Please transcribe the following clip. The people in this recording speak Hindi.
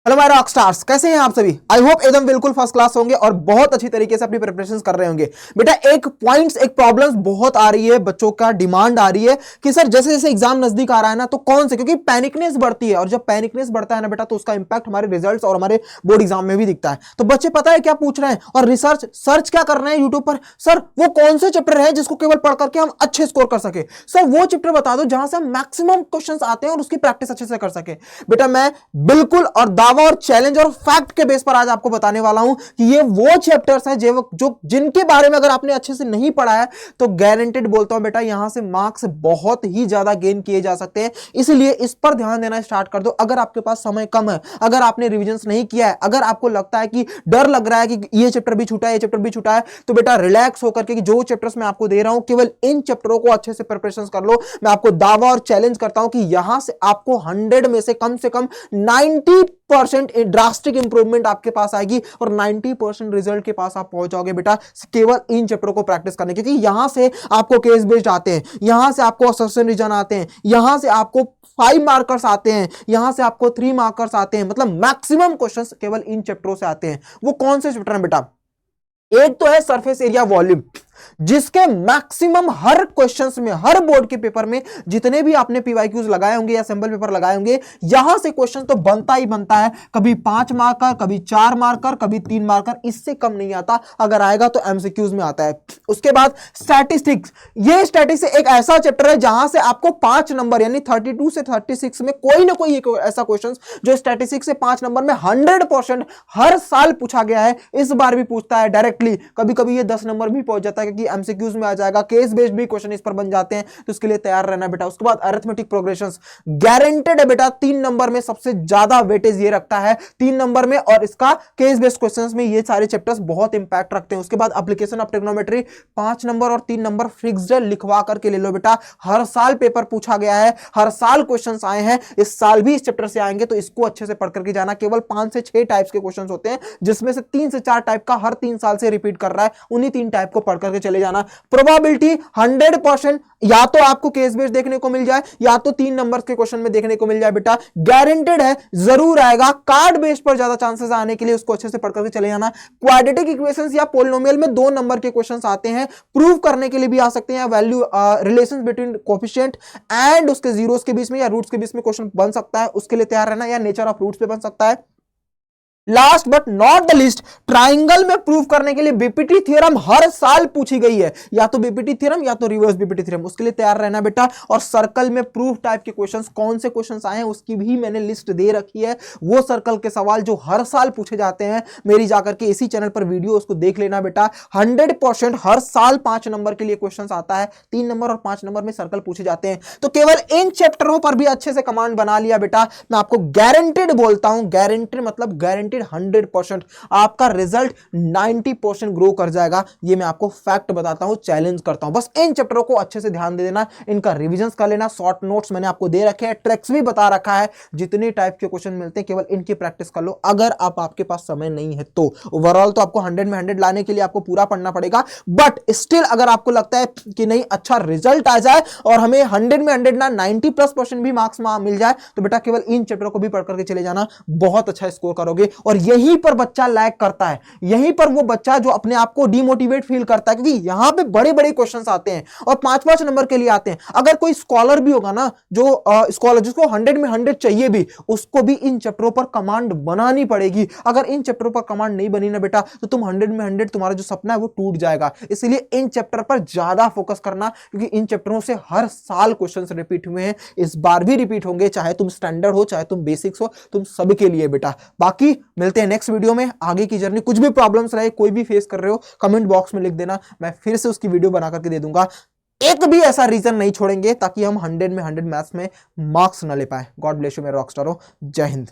हेलो माय रॉक स्टार्स, कैसे हैं आप सभी। आई होप एकदम बिल्कुल फर्स्ट क्लास होंगे और बहुत अच्छी तरीके से अपनी प्रिपरेशंस कर रहे होंगे। बेटा एक प्रॉब्लम्स बहुत आ रही है, बच्चों का डिमांड आ रही है कि सर जैसे जैसे एग्जाम नजदीक आ रहा है ना, तो कौन से, क्योंकि पैनिकनेस बढ़ती है और जब पैनिकनेस बढ़ता है ना बेटा, तो उसका इंपैक्ट हमारे रिजल्ट्स और हमारे बोर्ड एग्जाम में भी दिखता है। तो बच्चे पता है क्या पूछ रहे हैं और रिसर्च सर्च क्या कर रहे हैं यूट्यूब पर, सर वो कौन से चैप्टर है जिसको केवल पढ़ करके हम अच्छे स्कोर कर सके। सर वो चैप्टर बता दो जहां से हम मैक्सिमम क्वेश्चन आते हैं और उसकी प्रैक्टिस अच्छे से कर सके। बेटा मैं बिल्कुल और दावा और चैलेंज और फैक्ट के बेस पर आज आपको बताने वाला हूं कि ये वो चैप्टर्स हैं जो जिनके बारे में अगर आपने अच्छे से नहीं पढ़ा है तो गारंटेड बोलता हूं बेटा यहां से मार्क्स बहुत ही ज्यादा गेन किए जा सकते हैं। इसलिए इस पर ध्यान देना स्टार्ट कर दो। अगर आपके पास समय कम है, अगर आपने रिविजन नहीं किया है, अगर आपको लगता है कि डर लग रहा है कि ये चैप्टर भी छूटा है, ये चैप्टर भी छूटा है, तो बेटा रिलैक्स होकर के जो चैप्टर्स मैं आपको दे रहा हूं केवल इन चैप्टरों को अच्छे से प्रिपरेशन कर लो। मैं आपको दावा और चैलेंज करता हूं कि यहां से आपको 100 में से कम 90% ड्रास्टिक इंप्रूवमेंट आपके पास आएगी और 90% रिजल्ट के पास आप पहुंच जाओगे बेटा केवल इन चैप्टरों को प्रैक्टिस करने, क्योंकि यहां से आपको केस बेस्ड आते हैं, यहां से आपको असर्शन रीजन आते हैं, यहां से आपको 5 मार्कर्स आते हैं, यहां से आपको 3 मार्कर्स आते हैं। मतलब मैक्सिमम क्वेश्चंस केवल इन चैप्टरों से आते हैं। वो कौन से चैप्टर हैं बेटा? एक तो है सरफेस एरिया वॉल्यूम, जिसके मैक्सिमम हर क्वेश्चंस में, हर बोर्ड के पेपर में जितने भी आपने पीवाईक्यूज लगाए होंगे या सैंपल पेपर लगाए होंगे, यहां से क्वेश्चन तो बनता ही बनता है। कभी 5 मार्कर, कभी 4 मार्कर, कभी 3 मार्कर, इससे कम नहीं आता। अगर आएगा तो एमसीक्यूज में आता है। उसके बाद स्टैटिस्टिक्स, ये स्टैटिस्टिक्स एक ऐसा चैप्टर है जहां से आपको 5 नंबर यानी 32 से 36 में कोई ना कोई ऐसा क्वेश्चन जो स्टैटिस्टिक्स से 5 नंबर में 100% हर साल पूछा गया है, इस बार भी पूछता है डायरेक्टली। कभी कभी ये 10 नंबर भी पहुंच जाता है क्योंकि एमसीक्यूज में आ जाएगा, केस बेस्ड भी क्वेश्चन इस पर बन जाते हैं, तो इसके लिए तैयार रहना बेटा। उसके बाद अरिथमेटिक प्रोग्रेशंस गारंटेड है बेटा, 3 नंबर में सबसे ज्यादा वेटेज ये रखता है 3 नंबर में, और इसका केस बेस्ड क्वेश्चंस में ये सारे चैप्टर्स बहुत इंपैक्ट रखते हैं। उसके बाद एप्लीकेशन ऑफ ट्रिग्नोमेट्री 5 नंबर और 3 नंबर फिक्स्ड लिखवा करके ले लो बेटा, हर साल पेपर पूछा गया है, हर साल क्वेश्चंस आए हैं, इस साल भी इस चैप्टर से आएंगे, तो इसको अच्छे से पढ़ करके जाना। केवल 5 से 6 टाइप्स के क्वेश्चंस होते हैं, जिसमें से 3 से 4 टाइप का हर 3 साल से रिपीट कर रहा है, उन्हीं 3 टाइप को पढ़ करके चले जाना। प्रोबेबिलिटी 100% या तो आपको केस बेस्ड देखने को मिल जाए या तो 3 नंबर के क्वेश्चन में देखने को मिल जाए बेटा, गारंटेड है जरूर आएगा। कार्ड बेस्ड पर ज्यादा चांसेस आने के लिए उसको अच्छे से पढ़ करके चले जाना। क्वाड्रेटिक इक्वेशंस या पोलिनोमियल में 2 नंबर के क्वेश्चंस आते हैं, प्रूव करने के लिए भी आ सकते हैं, value relations between coefficient and उसके जीरोस के बीच में या रूट्स के बीच में क्वेश्चन बन सकता है, उसके लिए तैयार रहना, या नेचर ऑफ रूट्स पे बन सकता है। Last but not the list, triangle में प्रूव करने के लिए बीपीटी थ्योरम हर साल पूछी गई है, या तो बीपीटी थ्योरम या तो रिवर्स बीपीटी थ्योरम, उसके लिए तैयार रहना बेटा। और सर्कल में प्रूफ टाइप के क्वेश्चंस, कौन से क्वेश्चंस आए हैं उसकी भी मैंने लिस्ट दे रखी है। वो सर्कल के सवाल जो हर साल पूछे जाते हैं, मेरी जाकर के इसी चैनल पर वीडियो उसको देख लेना बेटा। 100% हर साल 5 नंबर के लिए क्वेश्चन आता है, 3 नंबर और 5 नंबर में सर्कल पूछे जाते हैं। तो केवल इन चैप्टरों पर भी अच्छे से कमांड बना लिया बेटा, मैं आपको गारंटेड बोलता हूं, गारंटेड मतलब गारंटेड 100% आपका रिजल्ट 90% ग्रो कर जाएगा। ये मैं आपको फैक्ट बताता हूं, चैलेंज करता हूं। बस इन चैप्टरों को अच्छे से ध्यान दे देना, इनका रिवीजन कर लेना, शॉर्ट नोट्स मैंने आपको दे रखे हैं, ट्रिक्स भी बता रखा है, जितने टाइप के क्वेश्चन मिलते हैं केवल इनकी प्रैक्टिस कर लो। अगर आपके पास समय नहीं है तो ओवरऑल तो आपको 100 में 100 लाने के लिए आपको पूरा पढ़ना पड़ेगा, बट स्टिल अगर आपको लगता है कि नहीं अच्छा रिजल्ट आ जाए और हमें 100 में 100 ना 90+% भी मार्क्स मिल जाए, तो बेटा केवल इन चैप्टरों को भी पढ़ करके चले जाना, बहुत अच्छा स्कोर करोगे। और यहीं पर बच्चा लैग करता है, यहीं पर वो बच्चा जो अपने आप को डिमोटिवेट फील करता है, क्योंकि यहां पे बड़े बड़े क्वेश्चंस आते हैं और 5-5 नंबर के लिए आते हैं। अगर कोई स्कॉलर भी होगा ना, जो स्कॉलर जिसको 100 में 100 चाहिए भी, उसको भी इन चैप्टरों पर कमांड बनानी पड़ेगी। अगर इन चैप्टरों पर कमांड नहीं बनी ना बेटा, तो तुम 100 में 100 तुम्हारा जो सपना है वो टूट जाएगा। इसलिए इन चैप्टर पर ज्यादा फोकस करना, क्योंकि इन चैप्टरों से हर साल क्वेश्चन रिपीट हुए हैं, इस बार भी रिपीट होंगे, चाहे तुम स्टैंडर्ड हो चाहे तुम बेसिक्स हो, तुम सबके लिए बेटा। बाकी मिलते हैं नेक्स्ट वीडियो में। आगे की जर्नी कुछ भी प्रॉब्लम्स रहे, कोई भी फेस कर रहे हो, कमेंट बॉक्स में लिख देना, मैं फिर से उसकी वीडियो बना करके दे दूंगा। एक भी ऐसा रीजन नहीं छोड़ेंगे ताकि हम 100 में 100 मैथ्स में मार्क्स ना ले पाए। गॉड ब्लेस यू मेरे रॉकस्टारो, जय हिंद।